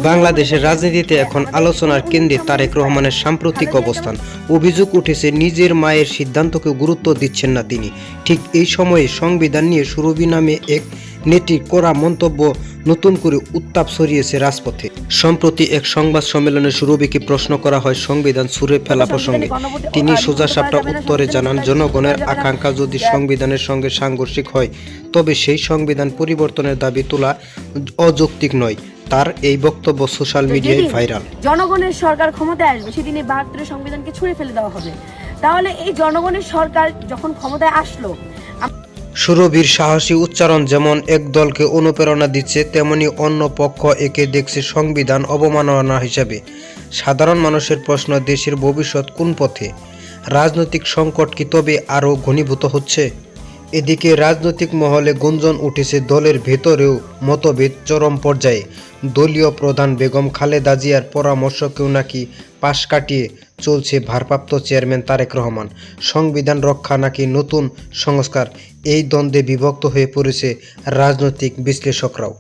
বাংলাদেশের রাজনীতিতে এখন আলোচনার কেন্দ্রে তারেক রহমানের সাম্প্রতিক অবস্থান। অভিযোগ উঠেছে নিজের মায়ের সিদ্ধান্তকে গুরুত্ব দিচ্ছেন না তিনি। ঠিক এই সময়ে সংবিধান নিয়ে সুরভি নামে এক নেত্রীর করা মন্তব্য নতুন করে উত্তাপ ছড়িয়েছে রাজপথে। সম্প্রতি এক সংবাদ সম্মেলনে সুরভিকে প্রশ্ন করা হয় সংবিধান ছুঁড়ে ফেলা প্রসঙ্গে। তিনি সোজাসাপটা উত্তরে জানান, জনগণের আকাঙ্ক্ষা যদি সংবিধানের সঙ্গে সাংঘর্ষিক হয় তবে সেই সংবিধান পরিবর্তনের দাবি তোলা অযৌক্তিক নয়। তার এই বক্তব্য সোশ্যাল মিডিয়ায় ভাইরাল। জনগণের সরকার ক্ষমতায় আসবে সেদিন এই ৭২ সংবিধানকে ছুঁড়ে ফেলে দেওয়া হবে। তাহলে এই জনগণের সরকার যখন ক্ষমতায় আসলো, সুরভির সাহসী উচ্চারণ যেমন এক দলকে অনুপ্রেরণা দিচ্ছে, তেমনি অন্য পক্ষ একে দেখছে সংবিধান অবমাননা হিসাবে। সাধারণ মানুষের প্রশ্ন, দেশের ভবিষ্যৎ কোন পথে? রাজনৈতিক সংকট কি তবে আরও ঘনীভূত হচ্ছে? এদিকে রাজনৈতিক মহলে গুঞ্জন উঠেছে দলের ভেতরেও মতভেদ চরম পর্যায়ে। দলীয় প্রধান বেগম খালেদা জিয়ার পরামর্শকেও নাকি পাশ কাটিয়ে চলছে ভারপ্রাপ্ত চেয়ারম্যান তারেক রহমান। সংবিধান রক্ষা নাকি নতুন সংস্কার, এই দ্বন্দ্বে বিভক্ত হয়ে পড়েছে রাজনৈতিক বিশ্লেষকরাও।